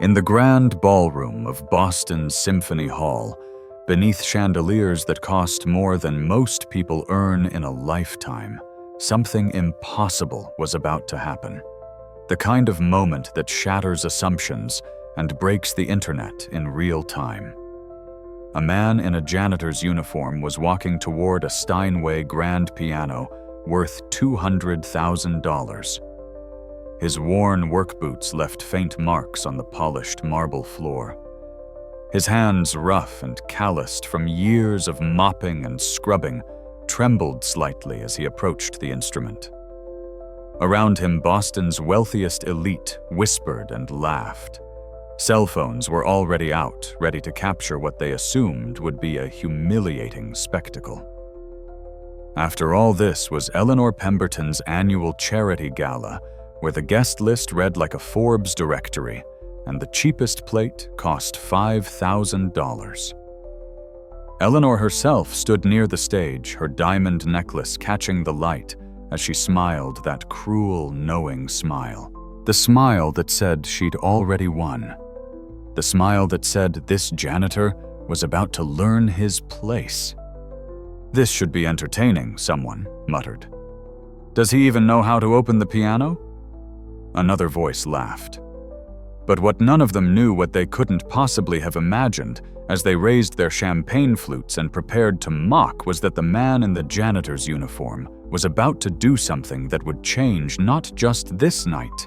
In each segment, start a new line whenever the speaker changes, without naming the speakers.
In the grand ballroom of Boston's Symphony Hall, beneath chandeliers that cost more than most people earn in a lifetime, something impossible was about to happen. The kind of moment that shatters assumptions and breaks the internet in real time. A man in a janitor's uniform was walking toward a Steinway grand piano worth $200,000. His worn work boots left faint marks on the polished marble floor. His hands, rough and calloused from years of mopping and scrubbing, trembled slightly as he approached the instrument. Around him, Boston's wealthiest elite whispered and laughed. Cell phones were already out, ready to capture what they assumed would be a humiliating spectacle. After all this was Eleanor Pemberton's annual charity gala, where the guest list read like a Forbes directory, and the cheapest plate cost $5,000. Eleanor herself stood near the stage, her diamond necklace catching the light as she smiled that cruel, knowing smile. The smile that said she'd already won. The smile that said this janitor was about to learn his place. "This should be entertaining," someone muttered. "Does he even know how to open the piano?" Another voice laughed. But what none of them knew, what they couldn't possibly have imagined as they raised their champagne flutes and prepared to mock, was that the man in the janitor's uniform was about to do something that would change not just this night,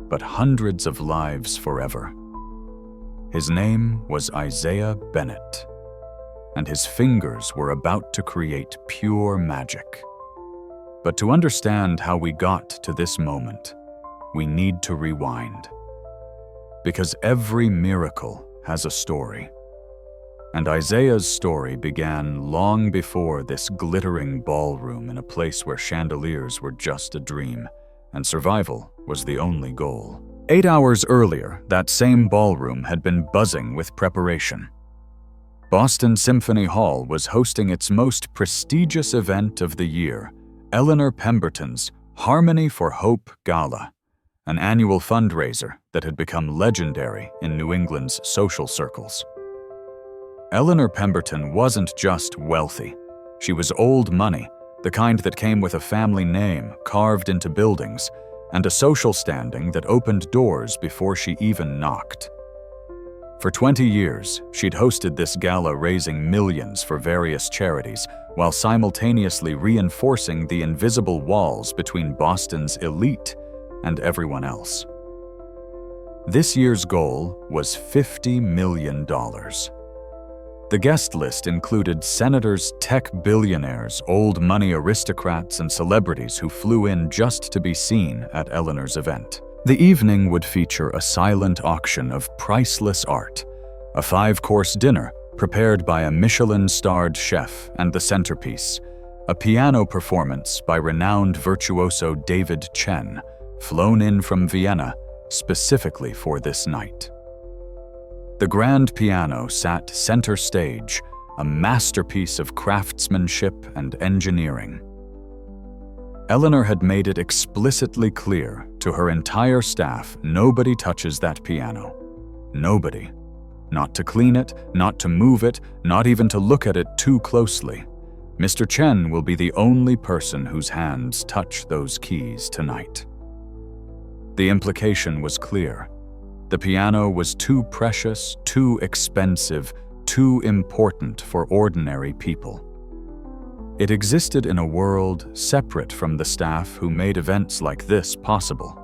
but hundreds of lives forever. His name was Isaiah Bennett, and his fingers were about to create pure magic. But to understand how we got to this moment, we need to rewind. Because every miracle has a story. And Isaiah's story began long before this glittering ballroom in a place where chandeliers were just a dream, and survival was the only goal. 8 hours earlier, that same ballroom had been buzzing with preparation. Boston Symphony Hall was hosting its most prestigious event of the year, Eleanor Pemberton's Harmony for Hope Gala, an annual fundraiser that had become legendary in New England's social circles. Eleanor Pemberton wasn't just wealthy. She was old money, the kind that came with a family name carved into buildings, and a social standing that opened doors before she even knocked. For 20 years, she'd hosted this gala, raising millions for various charities, while simultaneously reinforcing the invisible walls between Boston's elite and everyone else. This year's goal was $50 million. The guest list included senators, tech billionaires, old money aristocrats, and celebrities who flew in just to be seen at Eleanor's event. The evening would feature a silent auction of priceless art, a 5-course dinner prepared by a Michelin-starred chef, and the centerpiece, a piano performance by renowned virtuoso David Chen, flown in from Vienna specifically for this night. The grand piano sat center stage, a masterpiece of craftsmanship and engineering. Eleanor had made it explicitly clear to her entire staff, nobody touches that piano. Nobody. Not to clean it, not to move it, not even to look at it too closely. Mr. Chen will be the only person whose hands touch those keys tonight. The implication was clear. The piano was too precious, too expensive, too important for ordinary people. It existed in a world separate from the staff who made events like this possible.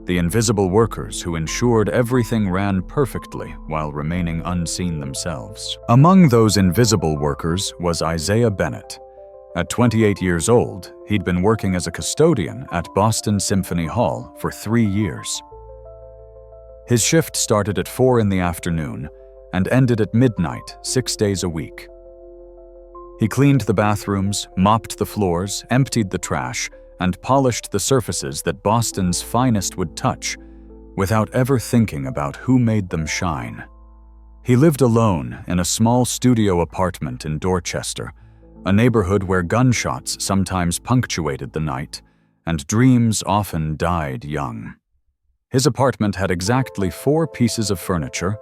The invisible workers who ensured everything ran perfectly while remaining unseen themselves. Among those invisible workers was Isaiah Bennett. At 28 years old, he'd been working as a custodian at Boston Symphony Hall for 3 years. His shift started at 4 in the afternoon and ended at midnight 6 days a week. He cleaned the bathrooms, mopped the floors, emptied the trash, and polished the surfaces that Boston's finest would touch, without ever thinking about who made them shine. He lived alone in a small studio apartment in Dorchester, a neighborhood where gunshots sometimes punctuated the night, and dreams often died young. His apartment had exactly 4 pieces of furniture: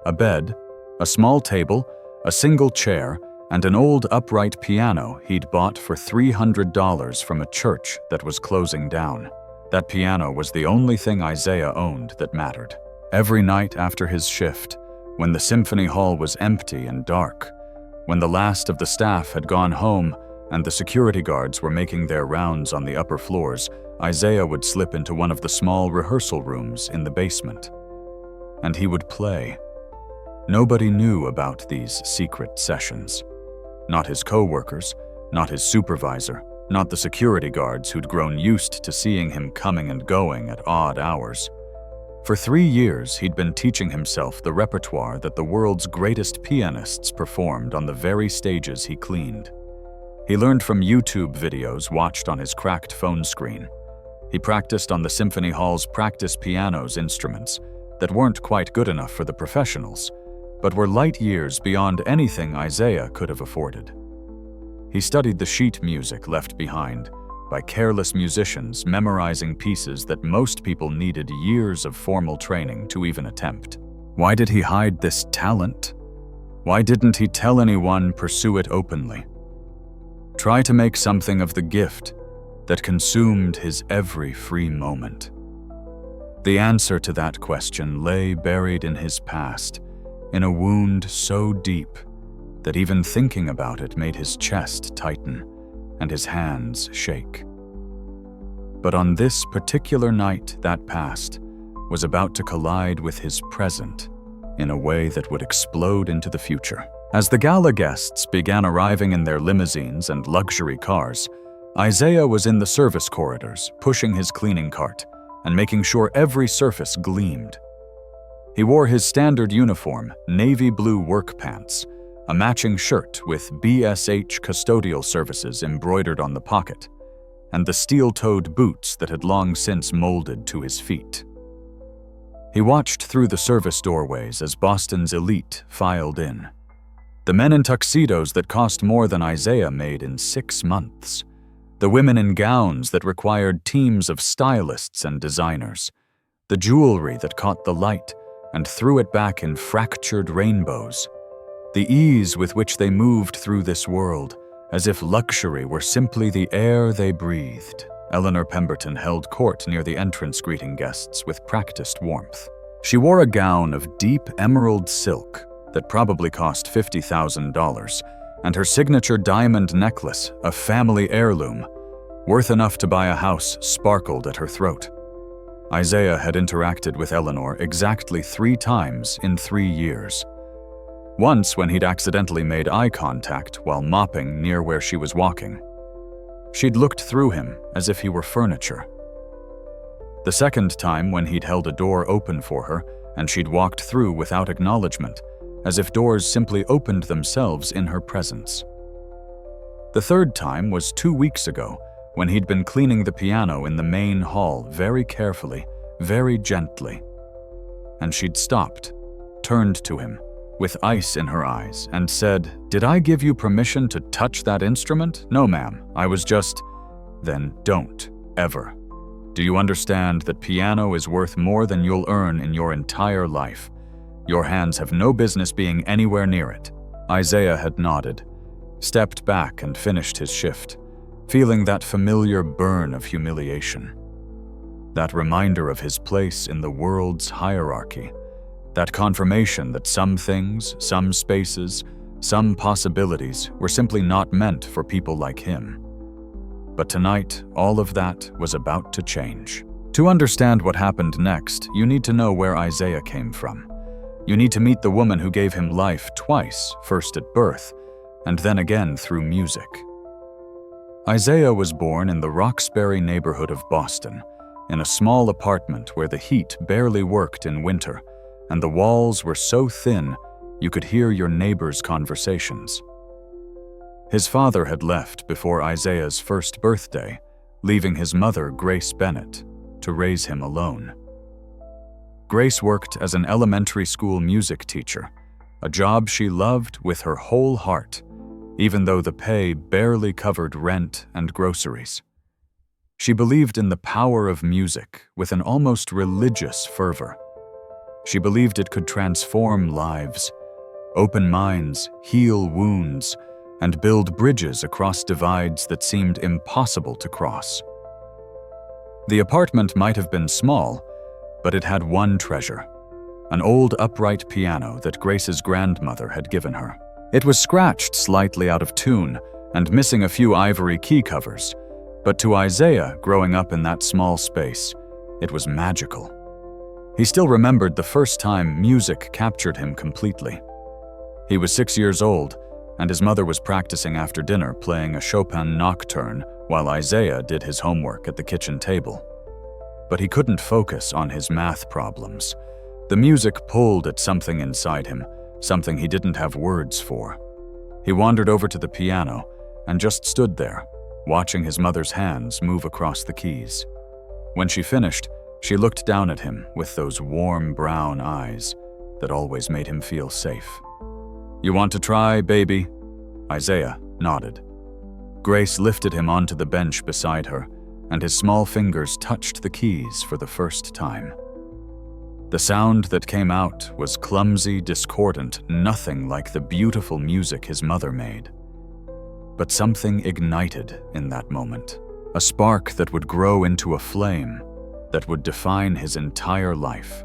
a bed, a small table, a single chair, and an old upright piano he'd bought for $300 from a church that was closing down. That piano was the only thing Isaiah owned that mattered. Every night after his shift, when the symphony hall was empty and dark, when the last of the staff had gone home and the security guards were making their rounds on the upper floors, Isaiah would slip into one of the small rehearsal rooms in the basement. And he would play. Nobody knew about these secret sessions. Not his co-workers, not his supervisor, not the security guards who'd grown used to seeing him coming and going at odd hours. For 3 years, he'd been teaching himself the repertoire that the world's greatest pianists performed on the very stages he cleaned. He learned from YouTube videos watched on his cracked phone screen. He practiced on the Symphony Hall's practice piano's instruments that weren't quite good enough for the professionals, but were light years beyond anything Isaiah could have afforded. He studied the sheet music left behind by careless musicians memorizing pieces that most people needed years of formal training to even attempt. Why did he hide this talent? Why didn't he tell anyone, pursue it openly? Try to make something of the gift that consumed his every free moment. The answer to that question lay buried in his past, in a wound so deep that even thinking about it made his chest tighten and his hands shake. But on this particular night, that past was about to collide with his present in a way that would explode into the future. As the gala guests began arriving in their limousines and luxury cars, Isaiah was in the service corridors, pushing his cleaning cart and making sure every surface gleamed. He wore his standard uniform, navy blue work pants, a matching shirt with BSH custodial services embroidered on the pocket, and the steel-toed boots that had long since molded to his feet. He watched through the service doorways as Boston's elite filed in. The men in tuxedos that cost more than Isaiah made in 6 months. The women in gowns that required teams of stylists and designers. The jewelry that caught the light and threw it back in fractured rainbows. The ease with which they moved through this world, as if luxury were simply the air they breathed. Eleanor Pemberton held court near the entrance greeting guests with practiced warmth. She wore a gown of deep emerald silk that probably cost $50,000, and her signature diamond necklace, a family heirloom, worth enough to buy a house, sparkled at her throat. Isaiah had interacted with Eleanor exactly 3 times in 3 years. Once when he'd accidentally made eye contact while mopping near where she was walking. She'd looked through him as if he were furniture. The second time when he'd held a door open for her and she'd walked through without acknowledgement, as if doors simply opened themselves in her presence. The third time was 2 weeks ago, when he'd been cleaning the piano in the main hall very carefully, very gently. And she'd stopped, turned to him, with ice in her eyes, and said, "Did I give you permission to touch that instrument? No, ma'am, I was just..." "Then don't, ever. Do you understand that piano is worth more than you'll earn in your entire life? Your hands have no business being anywhere near it." Isaiah had nodded, stepped back and finished his shift, feeling that familiar burn of humiliation. That reminder of his place in the world's hierarchy. That confirmation that some things, some spaces, some possibilities were simply not meant for people like him. But tonight, all of that was about to change. To understand what happened next, you need to know where Isaiah came from. You need to meet the woman who gave him life twice, first at birth, and then again through music. Isaiah was born in the Roxbury neighborhood of Boston, in a small apartment where the heat barely worked in winter, and the walls were so thin you could hear your neighbors' conversations. His father had left before Isaiah's first birthday, leaving his mother, Grace Bennett, to raise him alone. Grace worked as an elementary school music teacher, a job she loved with her whole heart, even though the pay barely covered rent and groceries. She believed in the power of music with an almost religious fervor. She believed it could transform lives, open minds, heal wounds, and build bridges across divides that seemed impossible to cross. The apartment might have been small, but it had one treasure: an old upright piano that Grace's grandmother had given her. It was scratched slightly out of tune and missing a few ivory key covers, but to Isaiah, growing up in that small space, it was magical. He still remembered the first time music captured him completely. He was 6 years old, and his mother was practicing after dinner playing a Chopin nocturne while Isaiah did his homework at the kitchen table. But he couldn't focus on his math problems. The music pulled at something inside him, something he didn't have words for. He wandered over to the piano and just stood there, watching his mother's hands move across the keys. When she finished, she looked down at him with those warm brown eyes that always made him feel safe. "You want to try, baby?" Isaiah nodded. Grace lifted him onto the bench beside her, and his small fingers touched the keys for the first time. The sound that came out was clumsy, discordant, nothing like the beautiful music his mother made. But something ignited in that moment, a spark that would grow into a flame that would define his entire life.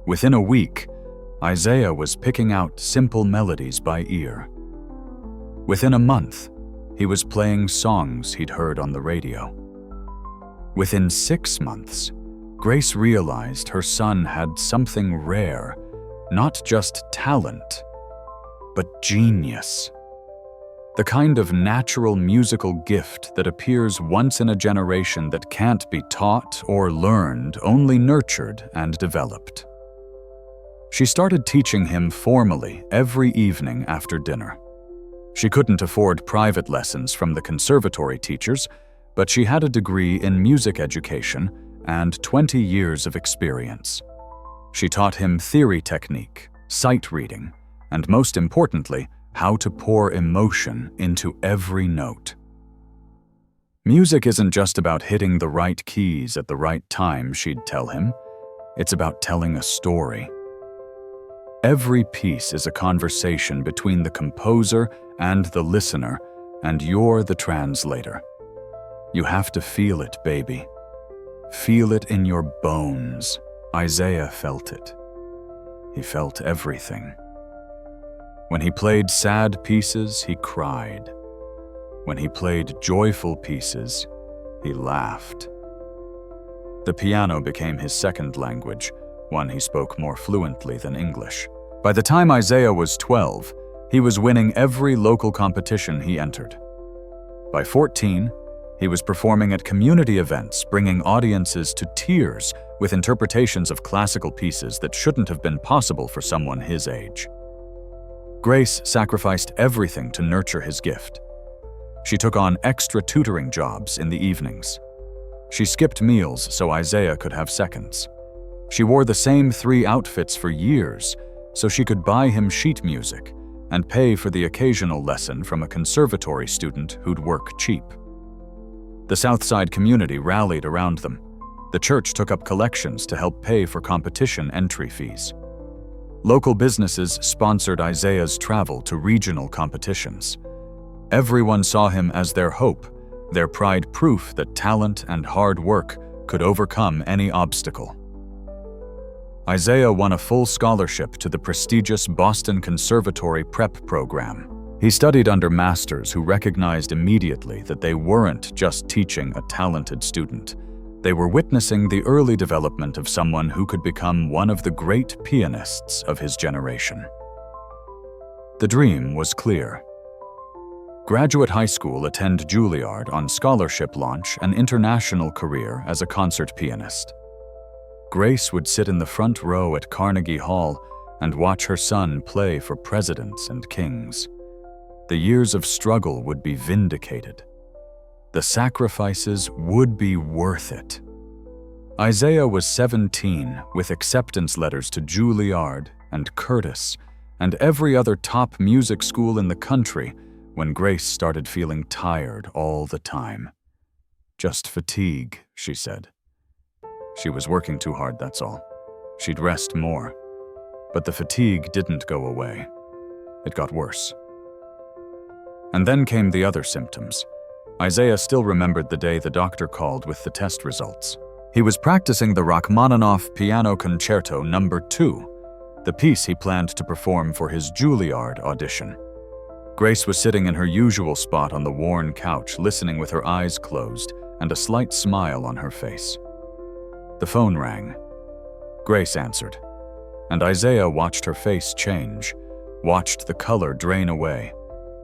Within a week, Isaiah was picking out simple melodies by ear. Within a month, he was playing songs he'd heard on the radio. Within 6 months, Grace realized her son had something rare, not just talent, but genius. The kind of natural musical gift that appears once in a generation that can't be taught or learned, only nurtured and developed. She started teaching him formally every evening after dinner. She couldn't afford private lessons from the conservatory teachers, but she had a degree in music education and 20 years of experience. She taught him theory technique, sight reading, and most importantly, how to pour emotion into every note. Music isn't just about hitting the right keys at the right time, she'd tell him. It's about telling a story. Every piece is a conversation between the composer and the listener, and you're the translator. You have to feel it, baby. Feel it in your bones. Isaiah felt it. He felt everything. When he played sad pieces, he cried. When he played joyful pieces, he laughed. The piano became his second language, one he spoke more fluently than English. By the time Isaiah was 12, he was winning every local competition he entered. By 14, he was performing at community events, bringing audiences to tears with interpretations of classical pieces that shouldn't have been possible for someone his age. Grace sacrificed everything to nurture his gift. She took on extra tutoring jobs in the evenings. She skipped meals so Isaiah could have seconds. She wore the same 3 outfits for years so she could buy him sheet music and pay for the occasional lesson from a conservatory student who'd work cheap. The Southside community rallied around them. The church took up collections to help pay for competition entry fees. Local businesses sponsored Isaiah's travel to regional competitions. Everyone saw him as their hope, their pride proof that talent and hard work could overcome any obstacle. Isaiah won a full scholarship to the prestigious Boston Conservatory Prep program. He studied under masters who recognized immediately that they weren't just teaching a talented student. They were witnessing the early development of someone who could become one of the great pianists of his generation. The dream was clear. Graduate high school, attend Juilliard on scholarship, launch an international career as a concert pianist. Grace would sit in the front row at Carnegie Hall and watch her son play for presidents and kings. The years of struggle would be vindicated. The sacrifices would be worth it. Isaiah was 17 with acceptance letters to Juilliard and Curtis and every other top music school in the country when Grace started feeling tired all the time. "Just fatigue," she said. She was working too hard, that's all. She'd rest more. But the fatigue didn't go away. It got worse. And then came the other symptoms. Isaiah still remembered the day the doctor called with the test results. He was practicing the Rachmaninoff Piano Concerto No. 2, the piece he planned to perform for his Juilliard audition. Grace was sitting in her usual spot on the worn couch, listening with her eyes closed and a slight smile on her face. The phone rang. Grace answered, and Isaiah watched her face change, watched the color drain away,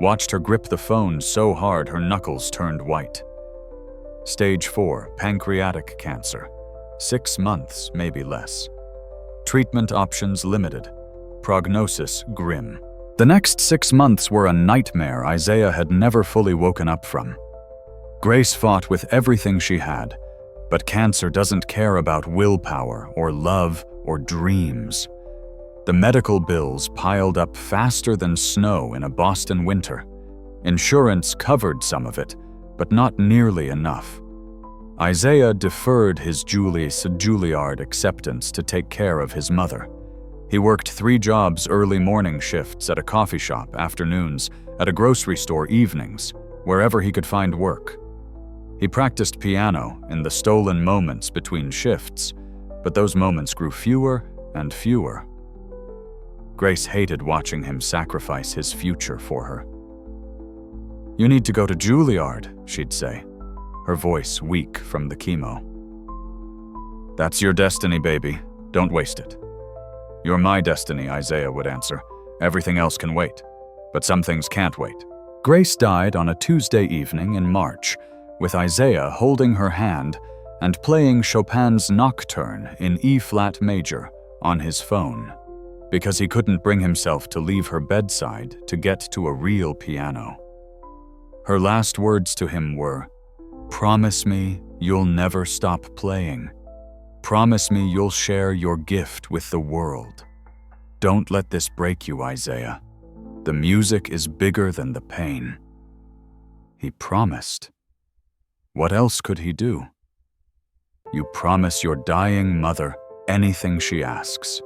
watched her grip the phone so hard her knuckles turned white. Stage 4, pancreatic cancer. 6 months, maybe less. Treatment options limited. Prognosis grim. The next 6 months were a nightmare Isaiah had never fully woken up from. Grace fought with everything she had, but cancer doesn't care about willpower or love or dreams. The medical bills piled up faster than snow in a Boston winter. Insurance covered some of it, but not nearly enough. Isaiah deferred his Juilliard acceptance to take care of his mother. He worked 3 jobs, early morning shifts at a coffee shop, afternoons, at a grocery store, evenings, wherever he could find work. He practiced piano in the stolen moments between shifts, but those moments grew fewer and fewer. Grace hated watching him sacrifice his future for her. "You need to go to Juilliard," she'd say, her voice weak from the chemo. "That's your destiny, baby. Don't waste it." "You're my destiny," Isaiah would answer. "Everything else can wait. But some things can't wait." Grace died on a Tuesday evening in March, with Isaiah holding her hand and playing Chopin's Nocturne in E-flat major on his phone, because he couldn't bring himself to leave her bedside to get to a real piano. Her last words to him were, "Promise me you'll never stop playing. Promise me you'll share your gift with the world. Don't let this break you, Isaiah. The music is bigger than the pain." He promised. What else could he do? You promise your dying mother anything she asks.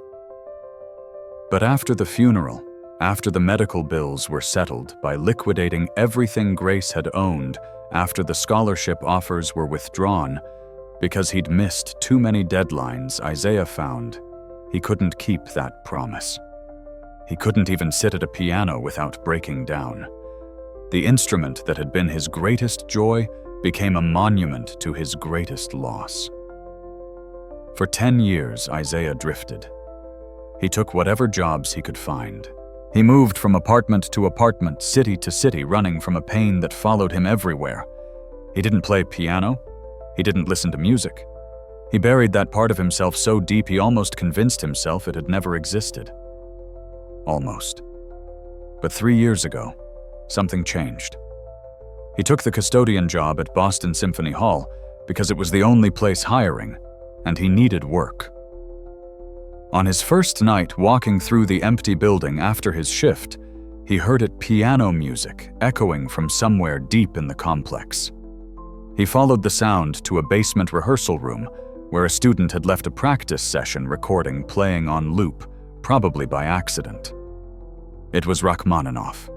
But after the funeral, after the medical bills were settled by liquidating everything Grace had owned, after the scholarship offers were withdrawn, because he'd missed too many deadlines, Isaiah found he couldn't keep that promise. He couldn't even sit at a piano without breaking down. The instrument that had been his greatest joy became a monument to his greatest loss. For 10 years, Isaiah drifted. He took whatever jobs he could find. He moved from apartment to apartment, city to city, running from a pain that followed him everywhere. He didn't play piano. He didn't listen to music. He buried that part of himself so deep he almost convinced himself it had never existed. Almost. But 3 years ago, something changed. He took the custodian job at Boston Symphony Hall because it was the only place hiring, and he needed work. On his first night walking through the empty building after his shift, he heard it piano music echoing from somewhere deep in the complex. He followed the sound to a basement rehearsal room where a student had left a practice session recording playing on loop, probably by accident. It was Rachmaninoff.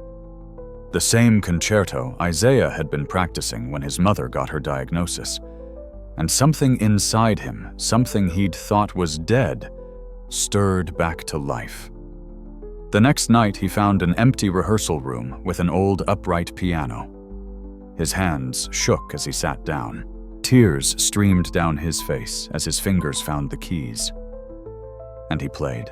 The same concerto Isaiah had been practicing when his mother got her diagnosis. And something inside him, something he'd thought was dead, stirred back to life. The next night he found an empty rehearsal room with an old upright piano. His hands shook as he sat down. Tears streamed down his face as his fingers found the keys. And he played.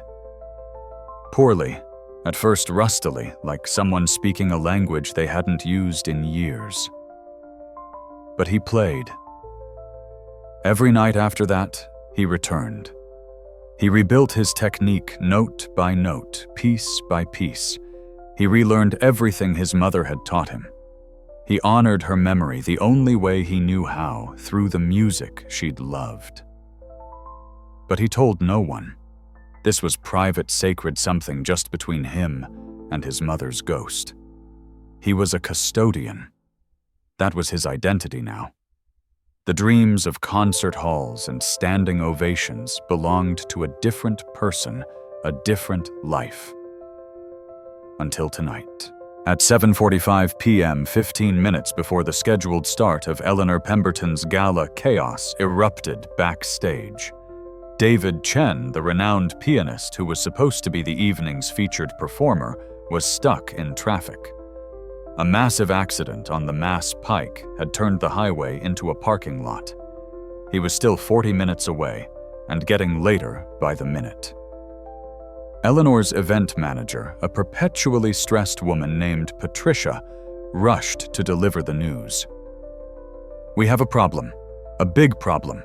Poorly, at first rustily, like someone speaking a language they hadn't used in years. But he played. Every night after that, he returned. He rebuilt his technique note by note, piece by piece. He relearned everything his mother had taught him. He honored her memory the only way he knew how, through the music she'd loved. But he told no one. This was private, sacred something just between him and his mother's ghost. He was a custodian. That was his identity now. The dreams of concert halls and standing ovations belonged to a different person, a different life. Until tonight. At 7:45 p.m., 15 minutes before the scheduled start of Eleanor Pemberton's gala, chaos erupted backstage. David Chen, the renowned pianist who was supposed to be the evening's featured performer, was stuck in traffic. A massive accident on the Mass Pike had turned the highway into a parking lot. He was still 40 minutes away and getting later by the minute. Eleanor's event manager, a perpetually stressed woman named Patricia, rushed to deliver the news. "We have a problem. A big problem."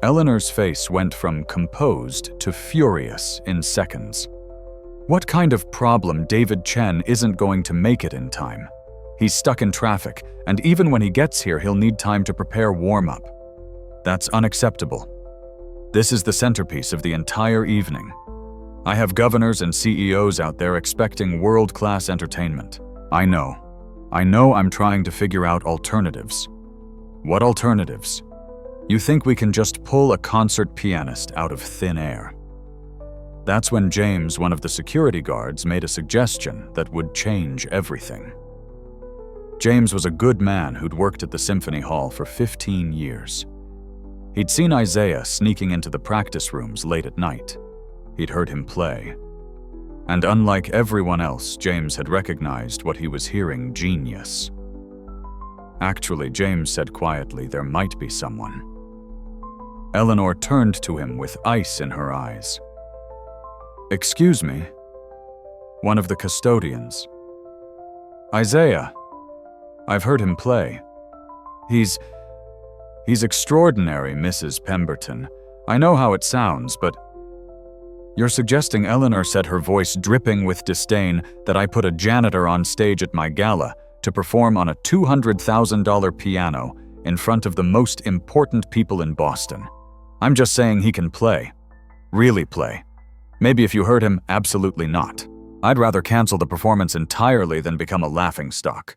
Eleanor's face went from composed to furious in seconds. What kind of problem David Chen isn't going to make it in time? He's stuck in traffic, and even when he gets here, he'll need time to prepare warm-up. That's unacceptable. This is the centerpiece of the entire evening. I have governors and CEOs out there expecting world-class entertainment. I know I'm trying to figure out alternatives. What alternatives? You think we can just pull a concert pianist out of thin air? That's when James, one of the security guards, made a suggestion that would change everything. James was a good man who'd worked at the Symphony Hall for 15 years. He'd seen Isaiah sneaking into the practice rooms late at night. He'd heard him play. And unlike everyone else, James had recognized what he was hearing: genius. Actually, James said quietly there might be someone. Eleanor turned to him with ice in her eyes. "Excuse me?" One of the custodians. "Isaiah. I've heard him play. He's extraordinary, Mrs. Pemberton. I know how it sounds, but..." "You're suggesting," Eleanor said, her voice dripping with disdain, "that I put a janitor on stage at my gala to perform on a $200,000 piano in front of the most important people in Boston. I'm just saying he can play. Really play. Maybe if you heard him, absolutely not. I'd rather cancel the performance entirely than become a laughingstock.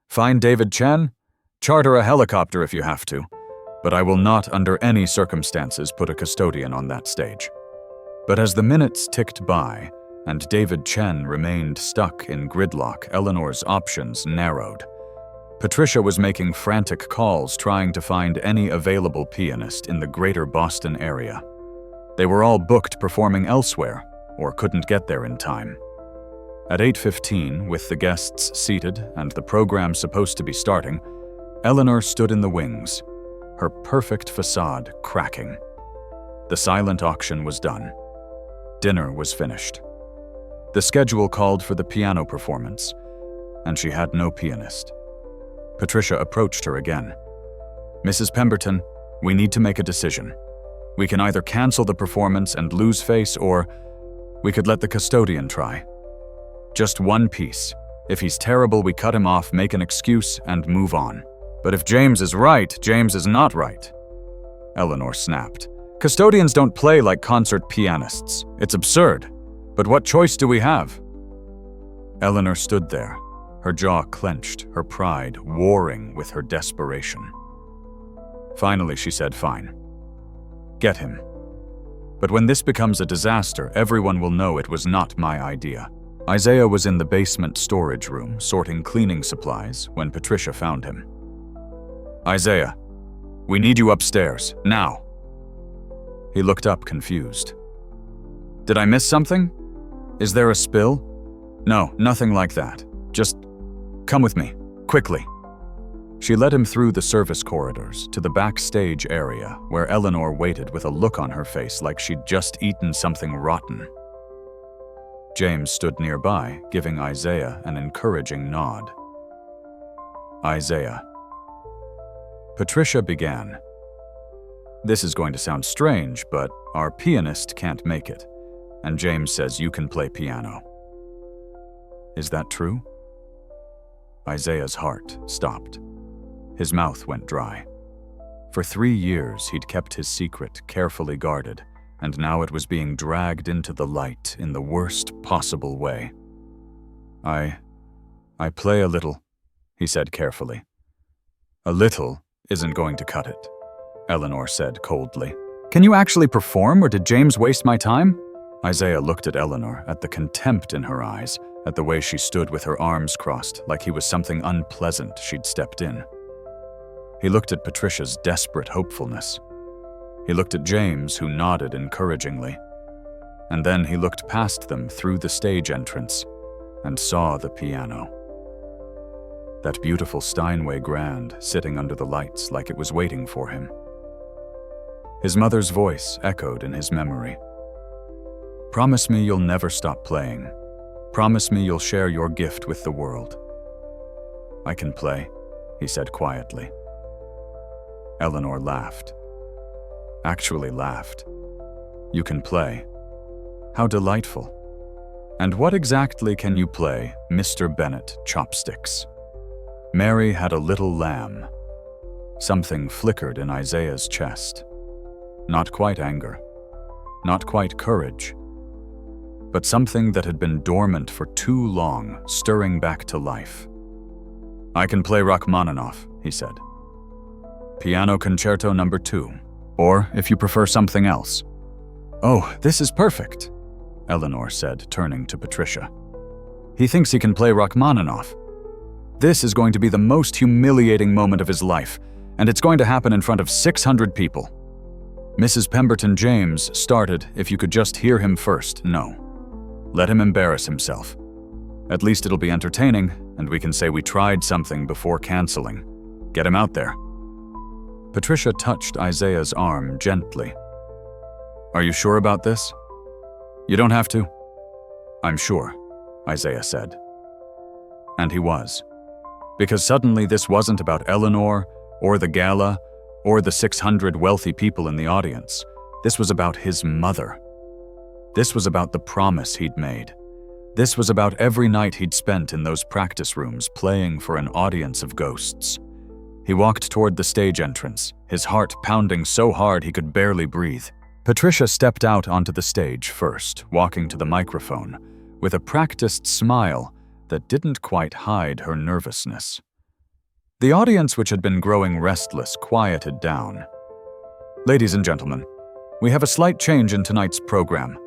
Find David Chen? Charter a helicopter if you have to. But I will not, under any circumstances, put a custodian on that stage." But as the minutes ticked by, and David Chen remained stuck in gridlock, Eleanor's options narrowed. Patricia was making frantic calls trying to find any available pianist in the greater Boston area. They were all booked performing elsewhere, or couldn't get there in time. At 8:15, with the guests seated and the program supposed to be starting, Eleanor stood in the wings, her perfect facade cracking. The silent auction was done. Dinner was finished. The schedule called for the piano performance, and she had no pianist. Patricia approached her again. "Mrs. Pemberton, we need to make a decision. We can either cancel the performance and lose face, or we could let the custodian try. Just one piece. If he's terrible, we cut him off, make an excuse, and move on. But if James is right, James is not right." Eleanor snapped. "Custodians don't play like concert pianists. It's absurd. But what choice do we have?" Eleanor stood there, her jaw clenched, her pride warring with her desperation. Finally, she said, "Fine. Get him. But when this becomes a disaster, everyone will know it was not my idea." Isaiah was in the basement storage room, sorting cleaning supplies, when Patricia found him. "Isaiah, we need you upstairs, now." He looked up, confused. "Did I miss something? Is there a spill?" "No, nothing like that. Just come with me, quickly." She led him through the service corridors to the backstage area where Eleanor waited with a look on her face like she'd just eaten something rotten. James stood nearby, giving Isaiah an encouraging nod. "Isaiah." Patricia began. "This is going to sound strange, but our pianist can't make it, and James says you can play piano. Is that true?" Isaiah's heart stopped. His mouth went dry. For 3 years, he'd kept his secret carefully guarded, and now it was being dragged into the light in the worst possible way. I play a little," he said carefully. "A little, isn't going to cut it," Eleanor said coldly. "Can you actually perform, or did James waste my time?" Isaiah looked at Eleanor, at the contempt in her eyes, at the way she stood with her arms crossed, like he was something unpleasant she'd stepped in. He looked at Patricia's desperate hopefulness. He looked at James, who nodded encouragingly. And then he looked past them through the stage entrance and saw the piano. That beautiful Steinway grand sitting under the lights like it was waiting for him. His mother's voice echoed in his memory. "Promise me you'll never stop playing. Promise me you'll share your gift with the world." "I can play," he said quietly. Eleanor laughed. Actually laughed. "You can play? How delightful. And what exactly can you play, Mr. Bennett Chopsticks?" Mary had a little lamb. Something flickered in Isaiah's chest. Not quite anger. Not quite courage. But something that had been dormant for too long, stirring back to life. "I can play Rachmaninoff," he said. "Piano Concerto No. 2. Or, if you prefer something else." "Oh, this is perfect," Eleanor said, turning to Patricia. "He thinks he can play Rachmaninoff. This is going to be the most humiliating moment of his life, and it's going to happen in front of 600 people." Mrs. Pemberton James started, "If you could just hear him first, no. Let him embarrass himself. At least it'll be entertaining, and we can say we tried something before canceling. Get him out there." Patricia touched Isaiah's arm gently. "Are you sure about this?" "You don't have to." "I'm sure," Isaiah said. And he was. Because suddenly this wasn't about Eleanor, or the gala, or the 600 wealthy people in the audience. This was about his mother. This was about the promise he'd made. This was about every night he'd spent in those practice rooms playing for an audience of ghosts. He walked toward the stage entrance, his heart pounding so hard he could barely breathe. Patricia stepped out onto the stage first, walking to the microphone, with a practiced smile that didn't quite hide her nervousness. The audience, which had been growing restless, quieted down. "Ladies and gentlemen, we have a slight change in tonight's program.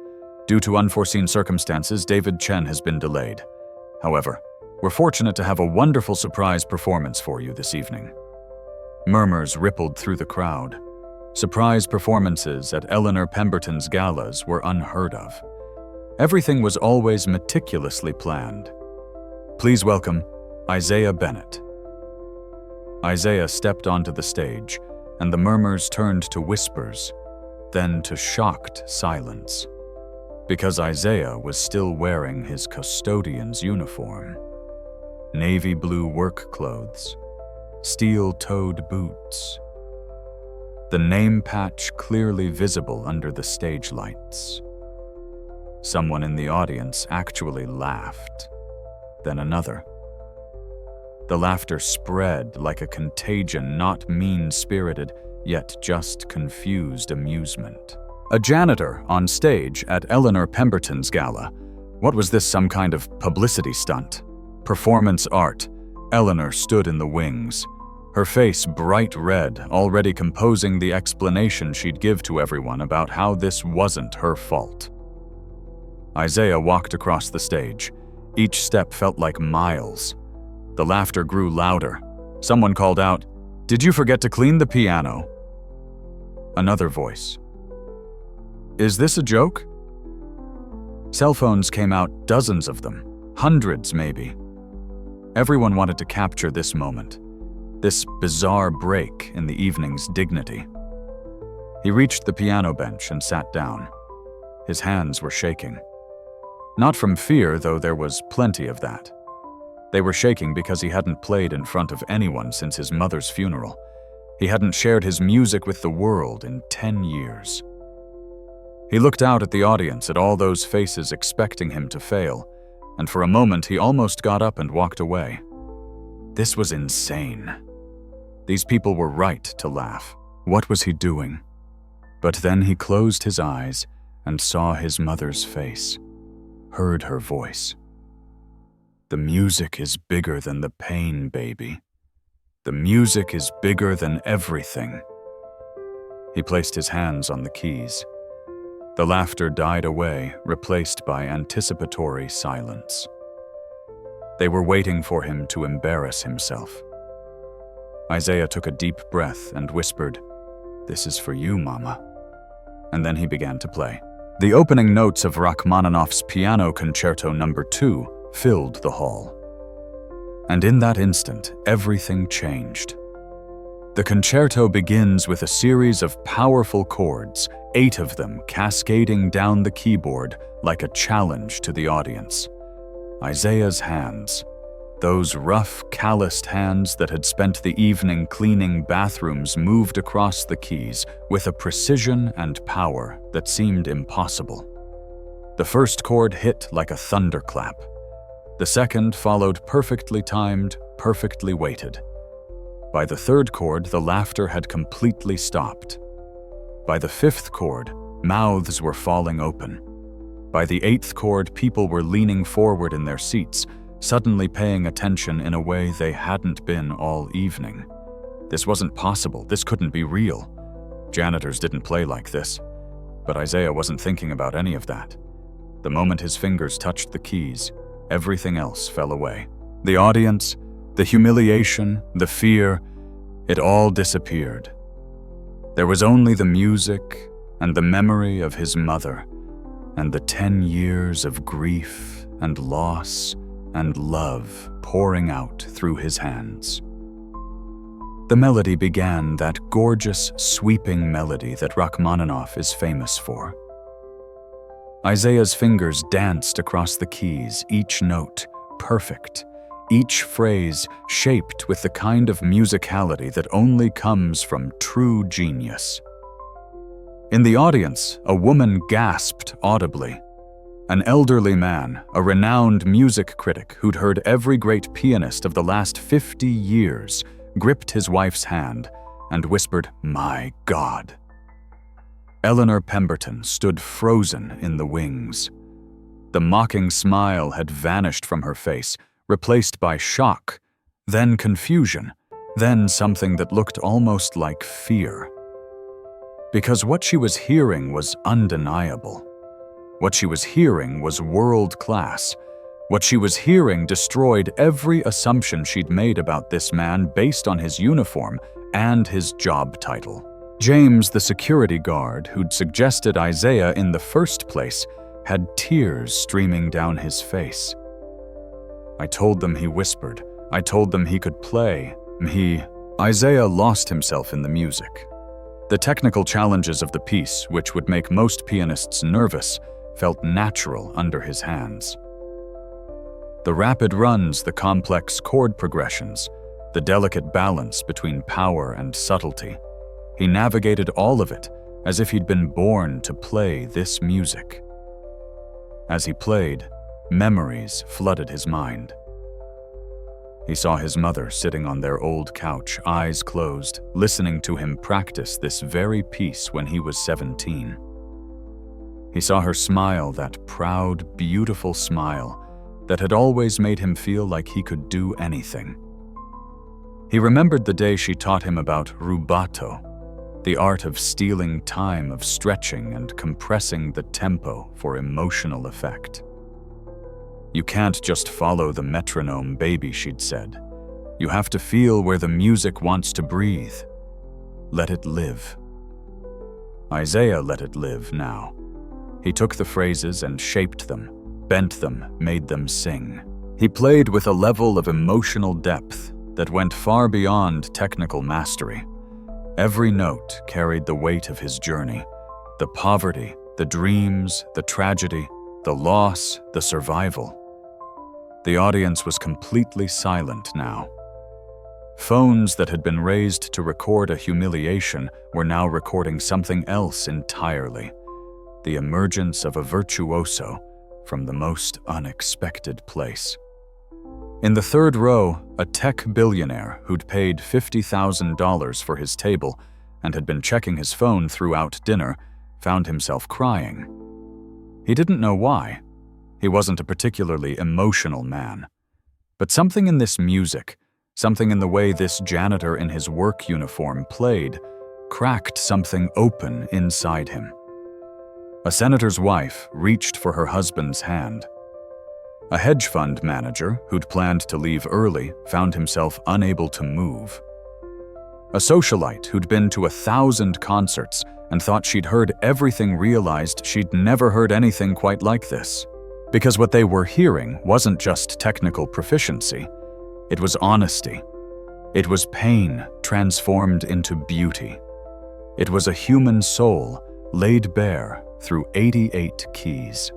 Due to unforeseen circumstances, David Chen has been delayed. However, we're fortunate to have a wonderful surprise performance for you this evening." Murmurs rippled through the crowd. Surprise performances at Eleanor Pemberton's galas were unheard of. Everything was always meticulously planned. "Please welcome Isaiah Bennett." Isaiah stepped onto the stage, and the murmurs turned to whispers, then to shocked silence. Because Isaiah was still wearing his custodian's uniform. Navy blue work clothes, steel-toed boots. The name patch clearly visible under the stage lights. Someone in the audience actually laughed, then another. The laughter spread like a contagion, not mean-spirited, yet just confused amusement. A janitor on stage at Eleanor Pemberton's gala. What was this, some kind of publicity stunt? Performance art. Eleanor stood in the wings, her face bright red, already composing the explanation she'd give to everyone about how this wasn't her fault. Isaiah walked across the stage. Each step felt like miles. The laughter grew louder. Someone called out, "Did you forget to clean the piano?" Another voice. "Is this a joke?" Cell phones came out, dozens of them, hundreds maybe. Everyone wanted to capture this moment, this bizarre break in the evening's dignity. He reached the piano bench and sat down. His hands were shaking. Not from fear, though there was plenty of that. They were shaking because he hadn't played in front of anyone since his mother's funeral. He hadn't shared his music with the world in 10 years. He looked out at the audience, at all those faces expecting him to fail, and for a moment he almost got up and walked away. This was insane. These people were right to laugh. What was he doing? But then he closed his eyes and saw his mother's face, heard her voice. "The music is bigger than the pain, baby. The music is bigger than everything. He placed his hands on the keys. The laughter died away, replaced by anticipatory silence. They were waiting for him to embarrass himself. Isaiah took a deep breath and whispered, "This is for you, Mama." And then he began to play. The opening notes of Rachmaninoff's Piano Concerto No. 2 filled the hall. And in that instant, everything changed. The concerto begins with a series of powerful chords, 8 of them cascading down the keyboard like a challenge to the audience. Isaiah's hands, those rough, calloused hands that had spent the evening cleaning bathrooms, moved across the keys with a precision and power that seemed impossible. The first chord hit like a thunderclap. The second followed perfectly timed, perfectly weighted. By the third chord, the laughter had completely stopped. By the fifth chord, mouths were falling open. By the eighth chord, people were leaning forward in their seats, suddenly paying attention in a way they hadn't been all evening. This wasn't possible. This couldn't be real. Janitors didn't play like this. But Isaiah wasn't thinking about any of that. The moment his fingers touched the keys, everything else fell away. The audience, the humiliation, the fear, it all disappeared. There was only the music and the memory of his mother, and the 10 years of grief and loss and love pouring out through his hands. The melody began, that gorgeous, sweeping melody that Rachmaninoff is famous for. Isaiah's fingers danced across the keys, each note perfect, each phrase shaped with the kind of musicality that only comes from true genius. In the audience, a woman gasped audibly. An elderly man, a renowned music critic who'd heard every great pianist of the last 50 years, gripped his wife's hand and whispered, "My God." Eleanor Pemberton stood frozen in the wings. The mocking smile had vanished from her face, replaced by shock, then confusion, then something that looked almost like fear. Because what she was hearing was undeniable. What she was hearing was world-class. What she was hearing destroyed every assumption she'd made about this man based on his uniform and his job title. James, the security guard who'd suggested Isaiah in the first place, had tears streaming down his face. "I told them," he whispered. "I told them he could play. Isaiah lost himself in the music. The technical challenges of the piece, which would make most pianists nervous, felt natural under his hands. The rapid runs, the complex chord progressions, the delicate balance between power and subtlety. He navigated all of it as if he'd been born to play this music. As he played, memories flooded his mind. He saw his mother sitting on their old couch, eyes closed, listening to him practice this very piece when he was 17. He saw her smile, that proud, beautiful smile that had always made him feel like he could do anything. He remembered the day she taught him about rubato, the art of stealing time, of stretching and compressing the tempo for emotional effect. "You can't just follow the metronome, baby," she'd said. "You have to feel where the music wants to breathe. Let it live." Isaiah let it live now. He took the phrases and shaped them, bent them, made them sing. He played with a level of emotional depth that went far beyond technical mastery. Every note carried the weight of his journey, the poverty, the dreams, the tragedy, the loss, the survival. The audience was completely silent now. Phones that had been raised to record a humiliation were now recording something else entirely, the emergence of a virtuoso from the most unexpected place. In the third row, a tech billionaire who'd paid $50,000 for his table and had been checking his phone throughout dinner found himself crying. He didn't know why. He wasn't a particularly emotional man. But something in this music, Something in the way this janitor in his work uniform played cracked something open inside him. A senator's wife reached for her husband's hand. A hedge fund manager who'd planned to leave early found himself unable to move. A socialite who'd been to 1,000 concerts and thought she'd heard everything realized she'd never heard anything quite like this. Because what they were hearing wasn't just technical proficiency, it was honesty. It was pain transformed into beauty. It was a human soul laid bare through 88 keys.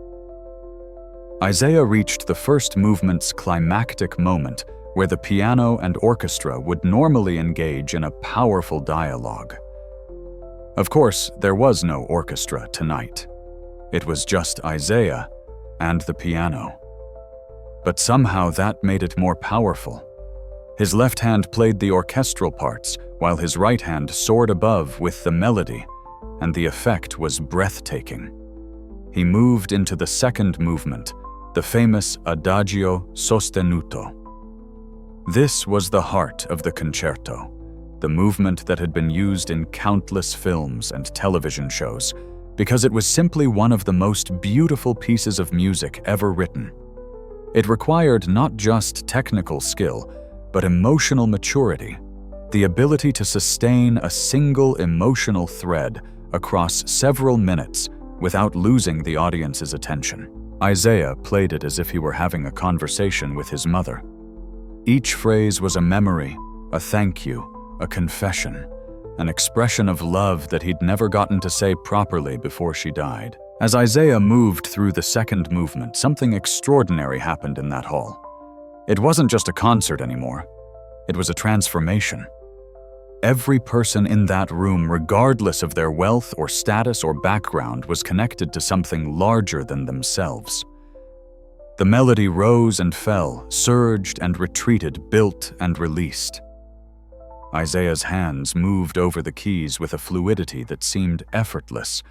Isaiah reached the first movement's climactic moment where the piano and orchestra would normally engage in a powerful dialogue. Of course, there was no orchestra tonight. It was just Isaiah and the piano. But somehow that made it more powerful. His left hand played the orchestral parts, while his right hand soared above with the melody, and the effect was breathtaking. He moved into the second movement, the famous Adagio sostenuto. This was the heart of the concerto, the movement that had been used in countless films and television shows, because it was simply one of the most beautiful pieces of music ever written. It required not just technical skill, but emotional maturity, the ability to sustain a single emotional thread across several minutes without losing the audience's attention. Isaiah played it as if he were having a conversation with his mother. Each phrase was a memory, a thank you, a confession, an expression of love that he'd never gotten to say properly before she died. As Isaiah moved through the second movement, something extraordinary happened in that hall. It wasn't just a concert anymore. It was a transformation. Every person in that room, regardless of their wealth or status or background, was connected to something larger than themselves. The melody rose and fell, surged and retreated, built and released. Isaiah's hands moved over the keys with a fluidity that seemed effortless,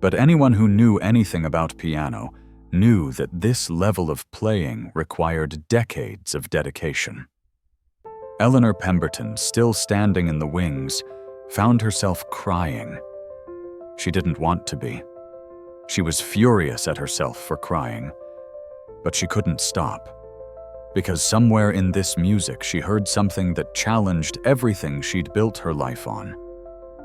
but anyone who knew anything about piano knew that this level of playing required decades of dedication. Eleanor Pemberton, still standing in the wings, found herself crying. She didn't want to be. She was furious at herself for crying, but she couldn't stop. Because somewhere in this music she heard something that challenged everything she'd built her life on.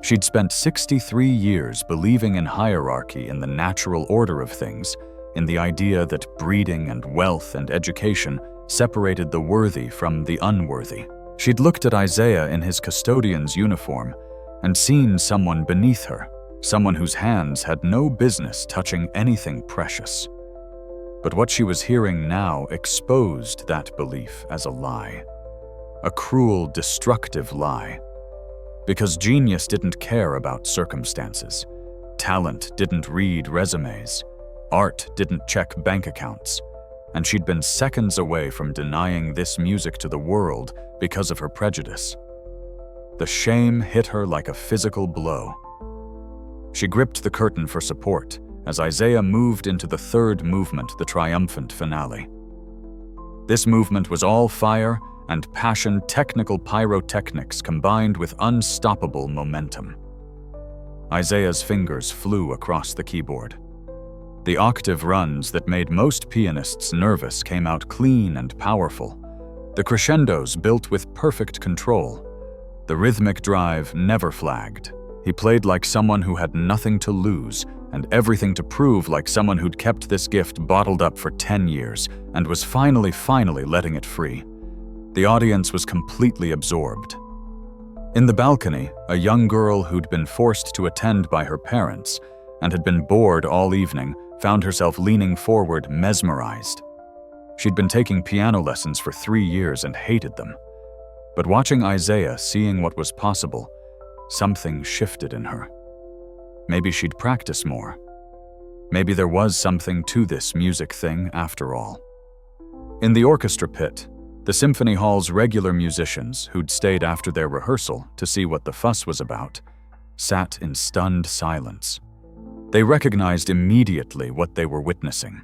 She'd spent 63 years believing in hierarchy, in the natural order of things, in the idea that breeding and wealth and education separated the worthy from the unworthy. She'd looked at Isaiah in his custodian's uniform and seen someone beneath her, someone whose hands had no business touching anything precious. But what she was hearing now exposed that belief as a lie. A cruel, destructive lie. Because genius didn't care about circumstances. Talent didn't read resumes. Art didn't check bank accounts. And she'd been seconds away from denying this music to the world because of her prejudice. The shame hit her like a physical blow. She gripped the curtain for support as Isaiah moved into the third movement, the triumphant finale. This movement was all fire and passion, technical pyrotechnics combined with unstoppable momentum. Isaiah's fingers flew across the keyboard. The octave runs that made most pianists nervous came out clean and powerful. The crescendos built with perfect control. The rhythmic drive never flagged. He played like someone who had nothing to lose and everything to prove, like someone who'd kept this gift bottled up for 10 years and was finally letting it free. The audience was completely absorbed. In the balcony, a young girl who'd been forced to attend by her parents and had been bored all evening found herself leaning forward, mesmerized. She'd been taking piano lessons for 3 years and hated them. But watching Isaiah, seeing what was possible, something shifted in her. Maybe she'd practice more. Maybe there was something to this music thing after all. In the orchestra pit, the symphony hall's regular musicians, who'd stayed after their rehearsal to see what the fuss was about, sat in stunned silence. They recognized immediately what they were witnessing.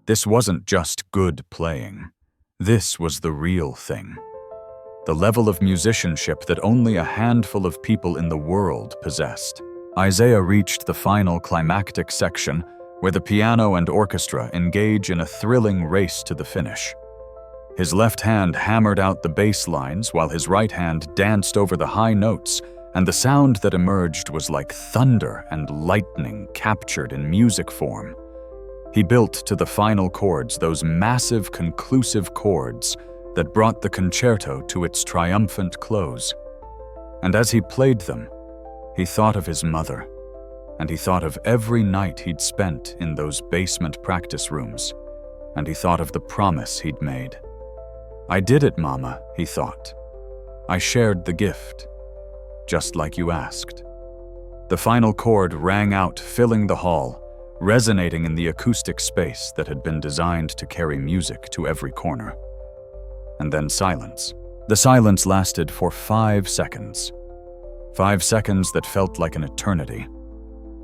This wasn't just good playing. This was the real thing. the level of musicianship that only a handful of people in the world possessed. Isaiah reached the final climactic section where the piano and orchestra engage in a thrilling race to the finish. His left hand hammered out the bass lines while his right hand danced over the high notes, and the sound that emerged was like thunder and lightning captured in music form. He built to the final chords, those massive conclusive chords that brought the concerto to its triumphant close. And as he played them, he thought of his mother, and he thought of every night he'd spent in those basement practice rooms, and he thought of the promise he'd made. "I did it, Mama," he thought. "I shared the gift, just like you asked." The final chord rang out, filling the hall, resonating in the acoustic space that had been designed to carry music to every corner. And then silence. The silence lasted for 5 seconds. 5 seconds that felt like an eternity.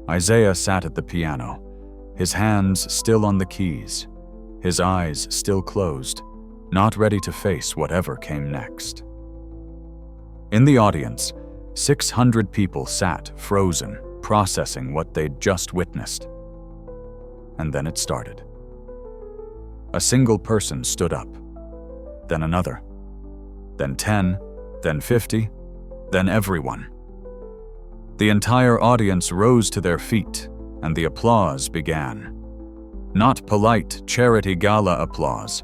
Isaiah sat at the piano, his hands still on the keys, his eyes still closed, not ready to face whatever came next. In the audience, 600 people sat frozen, processing what they'd just witnessed. And then it started. A single person stood up, then another, then 10, then 50, then everyone. The entire audience rose to their feet, and the applause began. Not polite charity gala applause,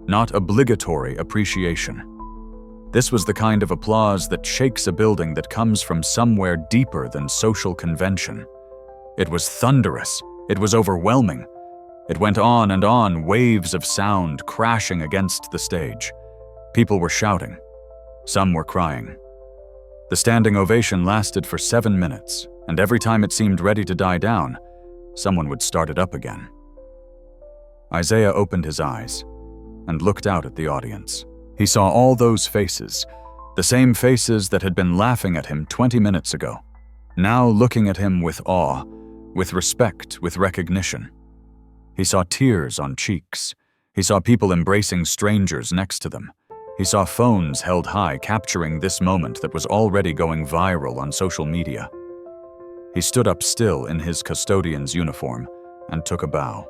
not obligatory appreciation. This was the kind of applause that shakes a building that comes from somewhere deeper than social convention. It was thunderous. It was overwhelming. It went on and on, waves of sound crashing against the stage. People were shouting. Some were crying. The standing ovation lasted for 7 minutes, and every time it seemed ready to die down, someone would start it up again. Isaiah opened his eyes and looked out at the audience. He saw all those faces, the same faces that had been laughing at him 20 minutes ago, now looking at him with awe, with respect, with recognition. He saw tears on cheeks. He saw people embracing strangers next to them. He saw phones held high, capturing this moment that was already going viral on social media. He stood up still in his custodian's uniform and took a bow.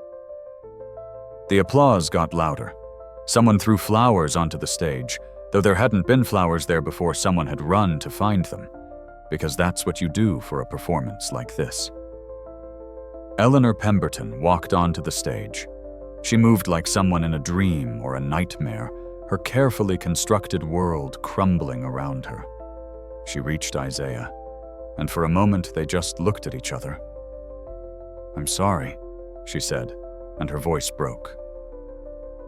The applause got louder. Someone threw flowers onto the stage, though there hadn't been flowers there before. Someone had run to find them, because that's what you do for a performance like this. Eleanor Pemberton walked onto the stage. She moved like someone in a dream or a nightmare, her carefully constructed world crumbling around her. She reached Isaiah, and for a moment they just looked at each other. "I'm sorry," she said, and her voice broke.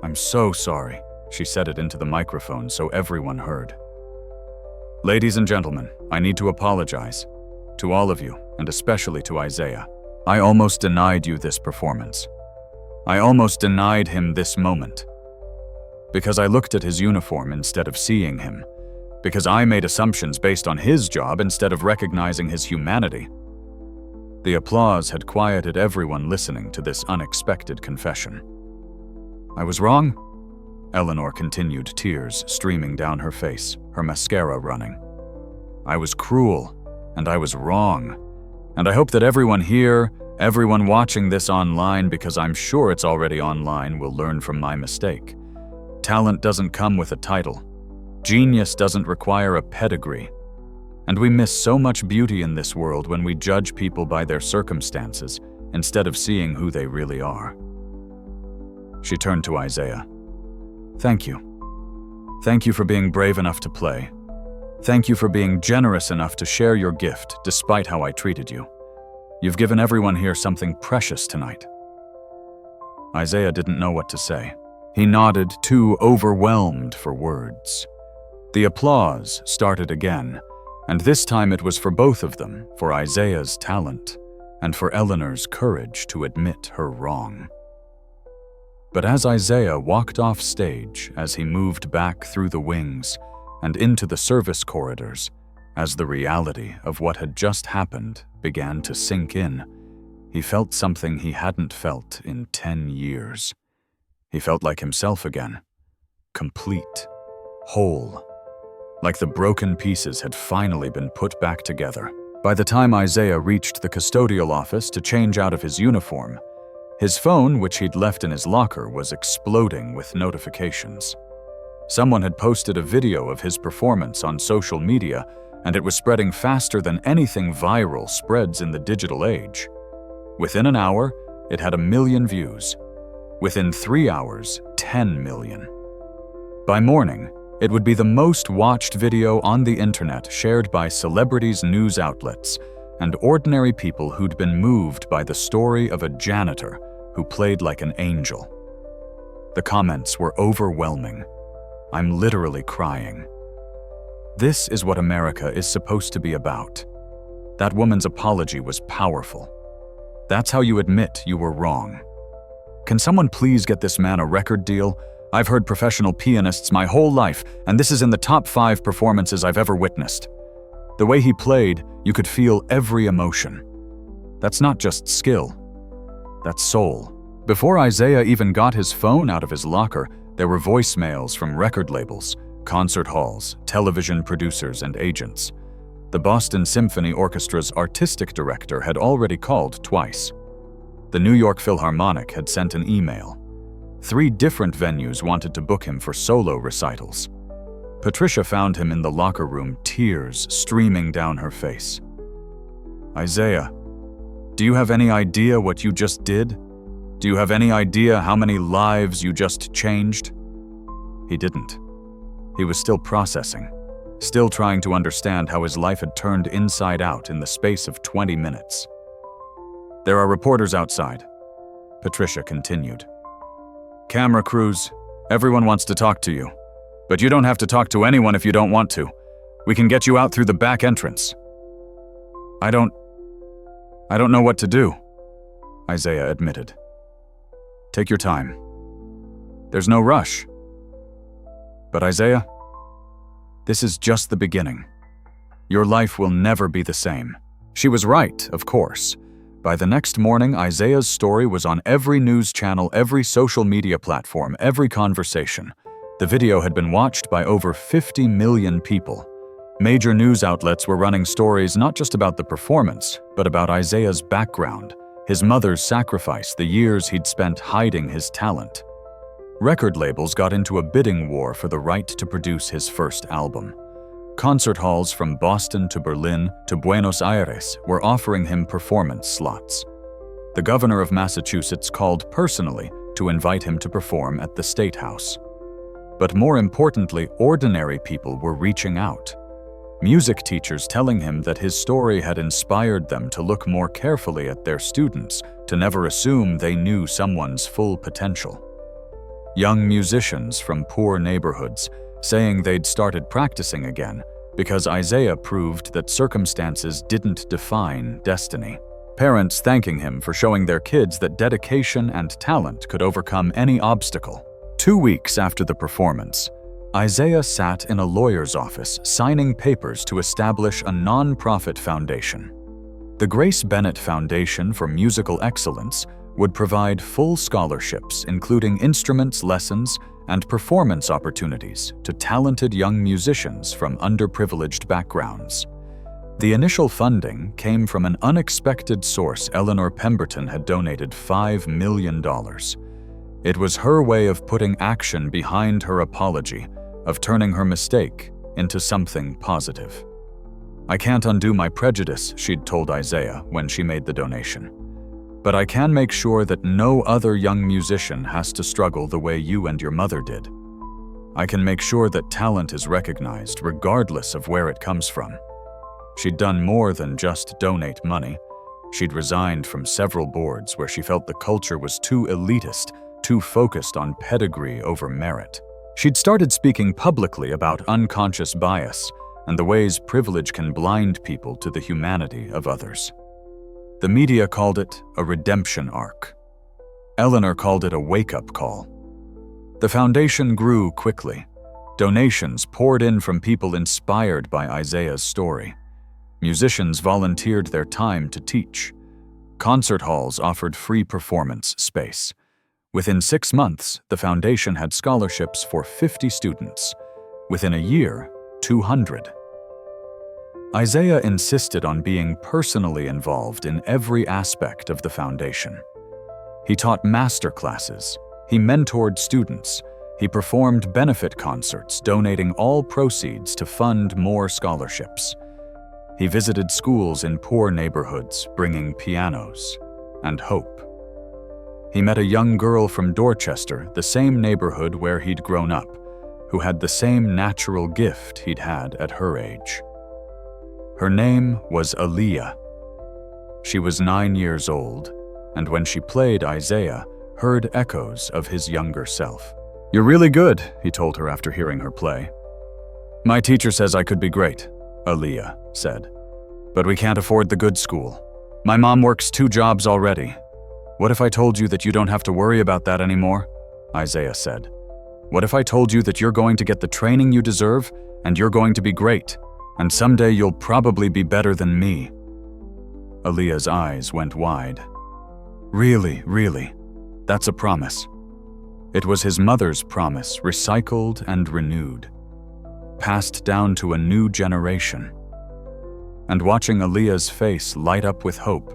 "I'm so sorry," she said it into the microphone so everyone heard. "Ladies and gentlemen, I need to apologize. To all of you, and especially to Isaiah. I almost denied you this performance. I almost denied him this moment. Because I looked at his uniform instead of seeing him. Because I made assumptions based on his job instead of recognizing his humanity." The applause had quieted everyone listening to this unexpected confession. "I was wrong?" Eleanor continued, tears streaming down her face, her mascara running. "I was cruel, and I was wrong. And I hope that everyone here, everyone watching this online, because I'm sure it's already online, will learn from my mistake. Talent doesn't come with a title. Genius doesn't require a pedigree. And we miss so much beauty in this world when we judge people by their circumstances instead of seeing who they really are." She turned to Isaiah. "Thank you. Thank you for being brave enough to play. Thank you for being generous enough to share your gift despite how I treated you. You've given everyone here something precious tonight." Isaiah didn't know what to say. He nodded, too overwhelmed for words. The applause started again, and this time it was for both of them, for Isaiah's talent, and for Eleanor's courage to admit her wrong. But as Isaiah walked off stage, as he moved back through the wings and into the service corridors, as the reality of what had just happened began to sink in, he felt something he hadn't felt in 10 years. He felt like himself again, complete, whole, like the broken pieces had finally been put back together. By the time Isaiah reached the custodial office to change out of his uniform, his phone, which he'd left in his locker, was exploding with notifications. Someone had posted a video of his performance on social media, and it was spreading faster than anything viral spreads in the digital age. Within an hour, it had 1 million views. Within 3 hours, 10 million. By morning, it would be the most watched video on the internet, shared by celebrities' news outlets and ordinary people who'd been moved by the story of a janitor who played like an angel. The comments were overwhelming. I'm literally crying. This is what America is supposed to be about. That woman's apology was powerful. That's how you admit you were wrong. Can someone please get this man a record deal? I've heard professional pianists my whole life, and this is in the top 5 performances I've ever witnessed. The way he played, you could feel every emotion. That's not just skill. That's soul. Before Isaiah even got his phone out of his locker, there were voicemails from record labels, concert halls, television producers, and agents. The Boston Symphony Orchestra's artistic director had already called twice. The New York Philharmonic had sent an email. 3 different venues wanted to book him for solo recitals. Patricia found him in the locker room, tears streaming down her face. Isaiah, do you have any idea what you just did? Do you have any idea how many lives you just changed? He didn't. He was still processing, still trying to understand how his life had turned inside out in the space of 20 minutes. There are reporters outside, Patricia continued. Camera crews, everyone wants to talk to you. But you don't have to talk to anyone if you don't want to. We can get you out through the back entrance. I don't know what to do, Isaiah admitted. Take your time. There's no rush. But Isaiah, this is just the beginning. Your life will never be the same. She was right, of course. By the next morning, Isaiah's story was on every news channel, every social media platform, every conversation. The video had been watched by over 50 million people. Major news outlets were running stories not just about the performance, but about Isaiah's background, his mother's sacrifice, the years he'd spent hiding his talent. Record labels got into a bidding war for the right to produce his first album. Concert halls from Boston to Berlin to Buenos Aires were offering him performance slots. The governor of Massachusetts called personally to invite him to perform at the State House. But more importantly, ordinary people were reaching out. Music teachers telling him that his story had inspired them to look more carefully at their students, to never assume they knew someone's full potential. Young musicians from poor neighborhoods saying they'd started practicing again because Isaiah proved that circumstances didn't define destiny. Parents thanking him for showing their kids that dedication and talent could overcome any obstacle. 2 weeks after the performance, Isaiah sat in a lawyer's office signing papers to establish a non-profit foundation. The Grace Bennett Foundation for Musical Excellence would provide full scholarships, including instruments lessons and performance opportunities to talented young musicians from underprivileged backgrounds. The initial funding came from an unexpected source. Eleanor Pemberton had donated $5 million. It was her way of putting action behind her apology, of turning her mistake into something positive. I can't undo my prejudice, she'd told Isaiah when she made the donation. But I can make sure that no other young musician has to struggle the way you and your mother did. I can make sure that talent is recognized regardless of where it comes from. She'd done more than just donate money. She'd resigned from several boards where she felt the culture was too elitist, too focused on pedigree over merit. She'd started speaking publicly about unconscious bias and the ways privilege can blind people to the humanity of others. The media called it a redemption arc. Eleanor called it a wake-up call. The foundation grew quickly. Donations poured in from people inspired by Isaiah's story. Musicians volunteered their time to teach. Concert halls offered free performance space. Within 6 months, the foundation had scholarships for 50 students. Within a year, 200. Isaiah insisted on being personally involved in every aspect of the foundation. He taught master classes, he mentored students, he performed benefit concerts, donating all proceeds to fund more scholarships. He visited schools in poor neighborhoods, bringing pianos and hope. He met a young girl from Dorchester, the same neighborhood where he'd grown up, who had the same natural gift he'd had at her age. Her name was Aaliyah. She was 9 years old, and when she played, Isaiah heard echoes of his younger self. "You're really good," he told her after hearing her play. "My teacher says I could be great," Aaliyah said. "But we can't afford the good school. My mom works 2 jobs already. What if I told you that you don't have to worry about that anymore?" Isaiah said. "What if I told you that you're going to get the training you deserve and you're going to be great, and someday you'll probably be better than me?" Aaliyah's eyes went wide. Really, that's a promise." It was his mother's promise, recycled and renewed, passed down to a new generation. And watching Aaliyah's face light up with hope,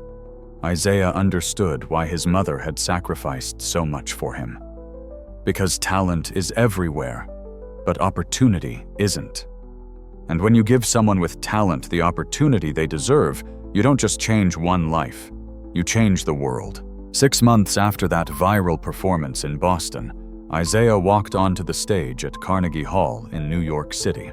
Isaiah understood why his mother had sacrificed so much for him. Because talent is everywhere, but opportunity isn't. And when you give someone with talent the opportunity they deserve, you don't just change one life, you change the world. 6 months after that viral performance in Boston, Isaiah walked onto the stage at Carnegie Hall in New York City.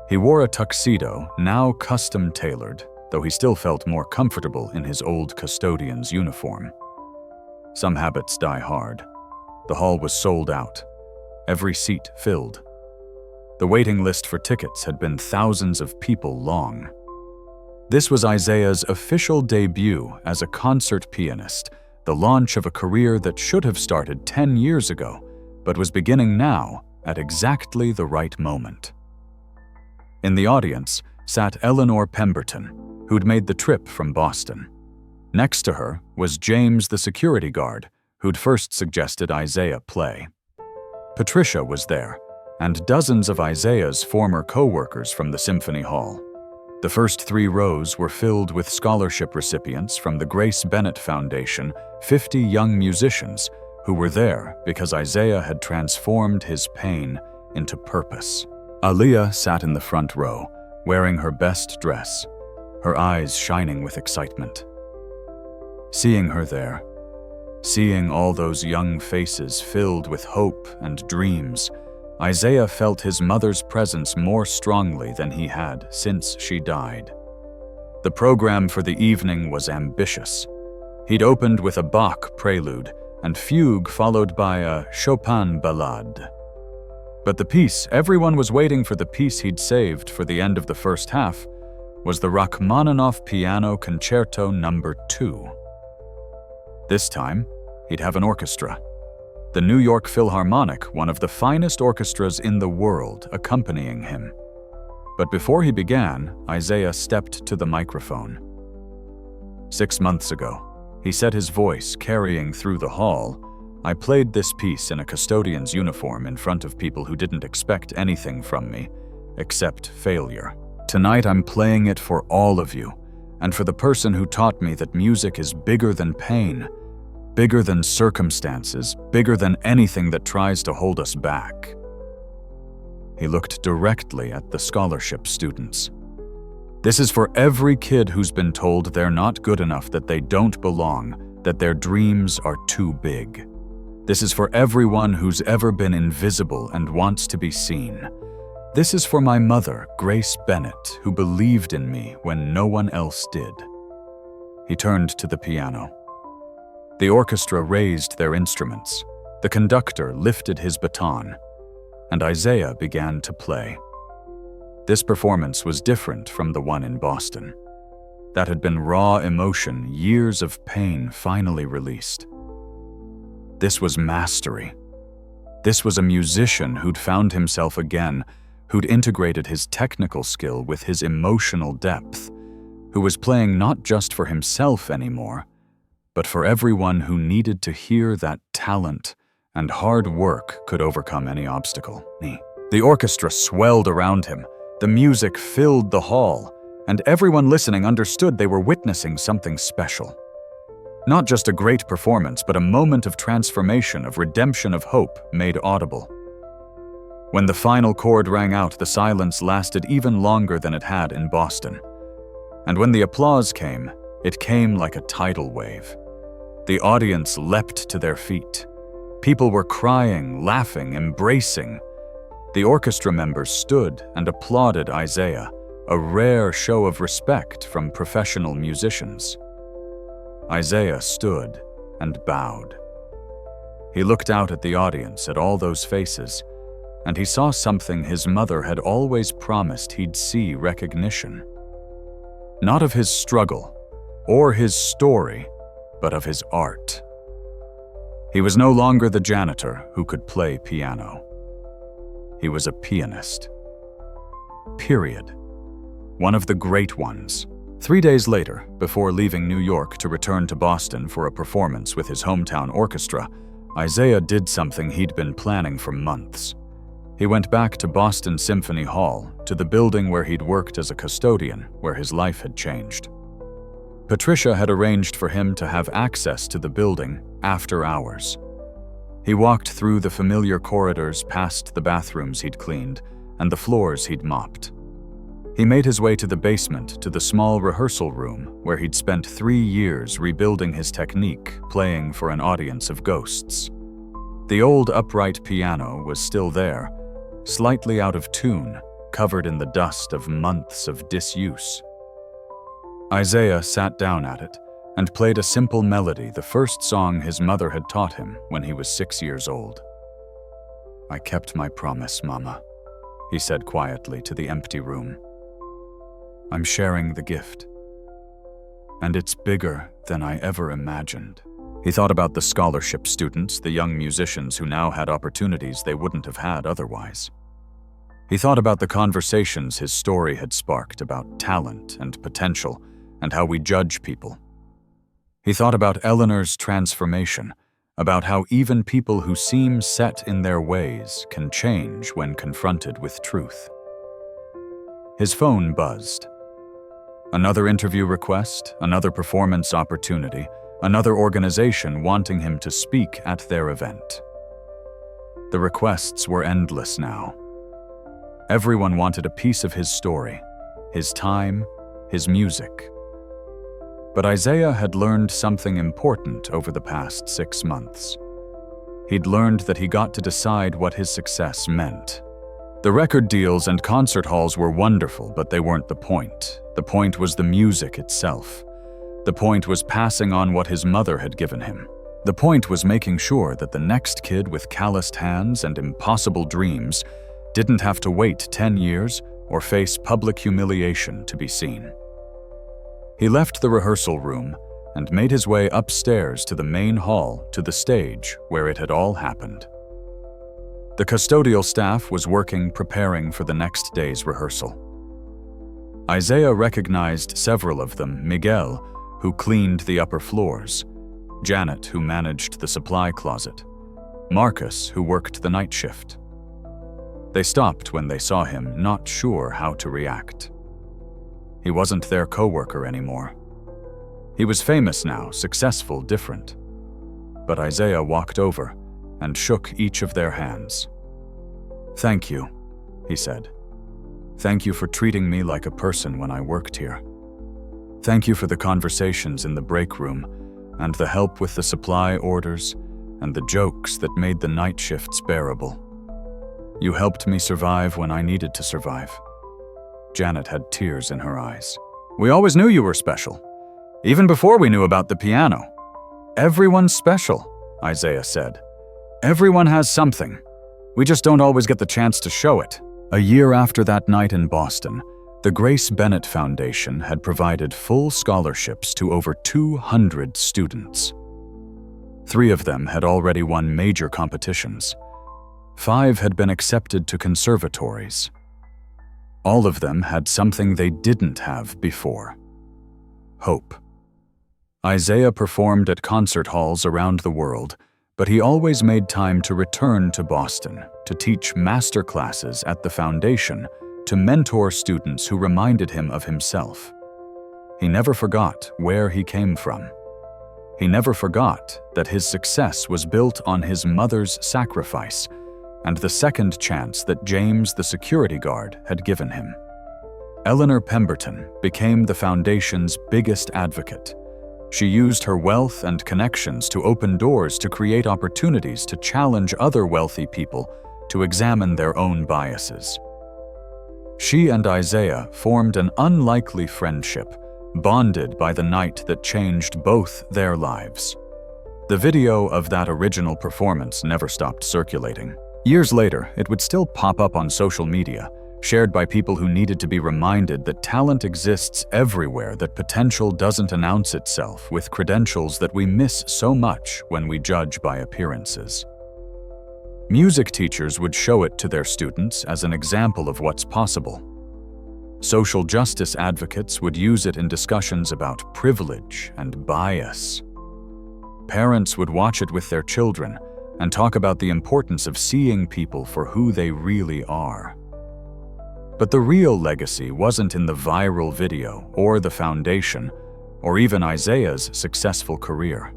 He wore a tuxedo, now custom-tailored, though he still felt more comfortable in his old custodian's uniform. Some habits die hard. The hall was sold out, every seat filled. The waiting list for tickets had been thousands of people long. This was Isaiah's official debut as a concert pianist, the launch of a career that should have started 10 years ago, but was beginning now at exactly the right moment. In the audience sat Eleanor Pemberton, who'd made the trip from Boston. Next to her was James, the security guard, who'd first suggested Isaiah play. Patricia was there, and dozens of Isaiah's former co-workers from the Symphony Hall. The first 3 rows were filled with scholarship recipients from the Grace Bennett Foundation, 50 young musicians who were there because Isaiah had transformed his pain into purpose. Aaliyah sat in the front row, wearing her best dress, her eyes shining with excitement. Seeing her there, seeing all those young faces filled with hope and dreams, Isaiah felt his mother's presence more strongly than he had since she died. The program for the evening was ambitious. He'd opened with a Bach prelude and fugue followed by a Chopin ballade. But the piece everyone was waiting for, the piece he'd saved for the end of the first half, was the Rachmaninoff Piano Concerto No. 2. This time, he'd have an orchestra. The New York Philharmonic, one of the finest orchestras in the world, accompanying him. But before he began, Isaiah stepped to the microphone. 6 months ago, he said, his voice carrying through the hall, "I played this piece in a custodian's uniform in front of people who didn't expect anything from me, except failure. Tonight I'm playing it for all of you, and for the person who taught me that music is bigger than pain, bigger than circumstances, bigger than anything that tries to hold us back." He looked directly at the scholarship students. "This is for every kid who's been told they're not good enough, that they don't belong, that their dreams are too big. This is for everyone who's ever been invisible and wants to be seen. This is for my mother, Grace Bennett, who believed in me when no one else did." He turned to the piano. The orchestra raised their instruments. The conductor lifted his baton, and Isaiah began to play. This performance was different from the one in Boston. That had been raw emotion, years of pain finally released. This was mastery. This was a musician who'd found himself again, who'd integrated his technical skill with his emotional depth, who was playing not just for himself anymore, but for everyone who needed to hear that talent and hard work could overcome any obstacle. The orchestra swelled around him, The music filled the hall, and everyone listening understood they were witnessing something special. Not just a great performance, but a moment of transformation, of redemption, of hope made audible. When the final chord rang out, the silence lasted even longer than it had in Boston. And when the applause came, it came like a tidal wave. The audience leapt to their feet. People were crying, laughing, embracing. The orchestra members stood and applauded Isaiah, a rare show of respect from professional musicians. Isaiah stood and bowed. He looked out at the audience, at all those faces, and he saw something his mother had always promised he'd see: recognition. Not of his struggle or his story, but of his art. He was no longer the janitor who could play piano. He was a pianist. Period. One of the great ones. 3 days later, before leaving New York to return to Boston for a performance with his hometown orchestra, Isaiah did something he'd been planning for months. He went back to Boston Symphony Hall, to the building where he'd worked as a custodian, where his life had changed. Patricia had arranged for him to have access to the building after hours. He walked through the familiar corridors, past the bathrooms he'd cleaned and the floors he'd mopped. He made his way to the basement, to the small rehearsal room where he'd spent 3 years rebuilding his technique, playing for an audience of ghosts. The old upright piano was still there, slightly out of tune, covered in the dust of months of disuse. Isaiah sat down at it and played a simple melody, the first song his mother had taught him when he was 6 years old. "I kept my promise, Mama," he said quietly to the empty room. "I'm sharing the gift. And it's bigger than I ever imagined." He thought about the scholarship students, the young musicians who now had opportunities they wouldn't have had otherwise. He thought about the conversations his story had sparked about talent and potential and how we judge people. He thought about Eleanor's transformation, about how even people who seem set in their ways can change when confronted with truth. His phone buzzed. Another interview request, another performance opportunity, another organization wanting him to speak at their event. The requests were endless now. Everyone wanted a piece of his story, his time, his music. But Isaiah had learned something important over the past 6 months. He'd learned that he got to decide what his success meant. The record deals and concert halls were wonderful, but they weren't the point. The point was the music itself. The point was passing on what his mother had given him. The point was making sure that the next kid with calloused hands and impossible dreams didn't have to wait 10 years or face public humiliation to be seen. He left the rehearsal room and made his way upstairs to the main hall, to the stage where it had all happened. The custodial staff was working, preparing for the next day's rehearsal. Isaiah recognized several of them: Miguel, who cleaned the upper floors; Janet, who managed the supply closet; Marcus, who worked the night shift. They stopped when they saw him, not sure how to react. He wasn't their coworker anymore. He was famous now, successful, different. But Isaiah walked over and shook each of their hands. "Thank you," he said. "Thank you for treating me like a person when I worked here. Thank you for the conversations in the break room and the help with the supply orders and the jokes that made the night shifts bearable. You helped me survive when I needed to survive." Janet had tears in her eyes. "We always knew you were special, even before we knew about the piano." "Everyone's special," Isaiah said. "Everyone has something. We just don't always get the chance to show it." A year after that night in Boston, the Grace Bennett Foundation had provided full scholarships to over 200 students. 3 of them had already won major competitions. 5 had been accepted to conservatories. All of them had something they didn't have before: hope. Isaiah performed at concert halls around the world, but he always made time to return to Boston to teach master classes at the foundation to mentor students who reminded him of himself. He never forgot where he came from. He never forgot that his success was built on his mother's sacrifice and the second chance that James, the security guard, had given him. Eleanor Pemberton became the foundation's biggest advocate. She used her wealth and connections to open doors to create opportunities to challenge other wealthy people to examine their own biases. She and Isaiah formed an unlikely friendship, bonded by the night that changed both their lives. The video of that original performance never stopped circulating. Years later, it would still pop up on social media, shared by people who needed to be reminded that talent exists everywhere, that potential doesn't announce itself with credentials that we miss so much when we judge by appearances. Music teachers would show it to their students as an example of what's possible. Social justice advocates would use it in discussions about privilege and bias. Parents would watch it with their children and talk about the importance of seeing people for who they really are. But the real legacy wasn't in the viral video or the foundation, or even Isaiah's successful career.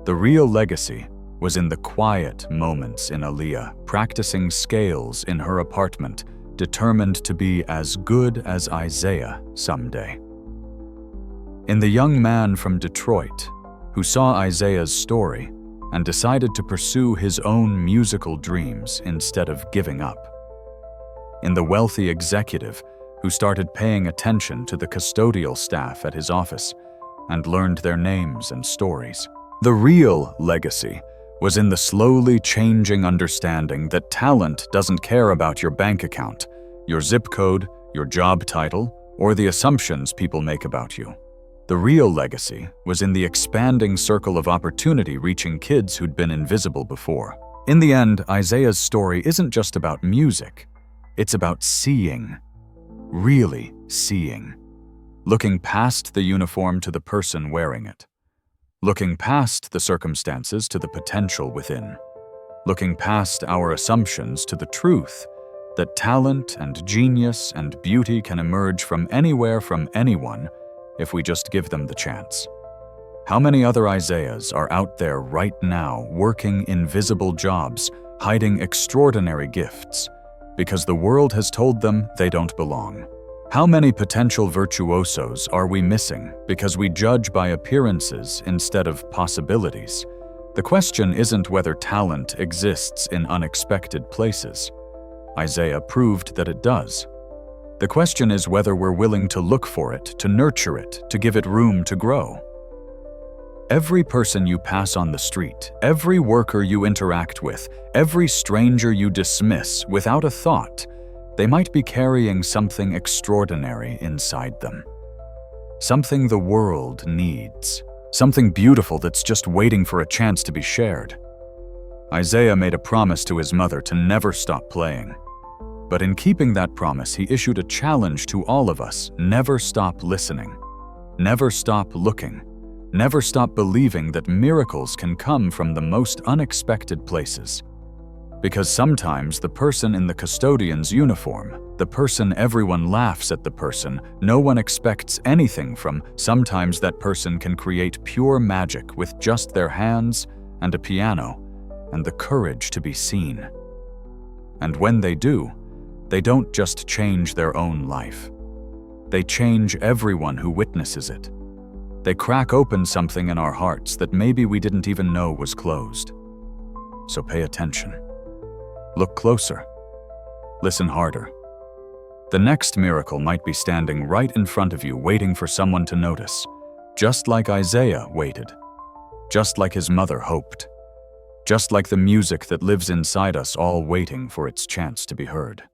The real legacy was in the quiet moments in Aaliyah, practicing scales in her apartment, determined to be as good as Isaiah someday. In the young man from Detroit who saw Isaiah's story and decided to pursue his own musical dreams instead of giving up. In the wealthy executive who started paying attention to the custodial staff at his office and learned their names and stories. The real legacy was in the slowly changing understanding that talent doesn't care about your bank account, your zip code, your job title, or the assumptions people make about you. The real legacy was in the expanding circle of opportunity reaching kids who'd been invisible before. In the end, Isaiah's story isn't just about music. It's about seeing, really seeing. Looking past the uniform to the person wearing it. Looking past the circumstances to the potential within. Looking past our assumptions to the truth that talent and genius and beauty can emerge from anywhere, from anyone, if we just give them the chance. How many other Isaiahs are out there right now working invisible jobs, hiding extraordinary gifts, because the world has told them they don't belong? How many potential virtuosos are we missing because we judge by appearances instead of possibilities? The question isn't whether talent exists in unexpected places. Isaiah proved that it does. The question is whether we're willing to look for it, to nurture it, to give it room to grow. Every person you pass on the street, every worker you interact with, every stranger you dismiss without a thought, they might be carrying something extraordinary inside them. Something the world needs. Something beautiful that's just waiting for a chance to be shared. Isaiah made a promise to his mother to never stop playing. But in keeping that promise, he issued a challenge to all of us: never stop listening. Never stop looking. Never stop believing that miracles can come from the most unexpected places. Because sometimes the person in the custodian's uniform, the person everyone laughs at, the person no one expects anything from, sometimes that person can create pure magic with just their hands and a piano and the courage to be seen. And when they do, they don't just change their own life. They change everyone who witnesses it. They crack open something in our hearts that maybe we didn't even know was closed. So pay attention. Look closer. Listen harder. The next miracle might be standing right in front of you, waiting for someone to notice, just like Isaiah waited, just like his mother hoped, just like the music that lives inside us, all waiting for its chance to be heard.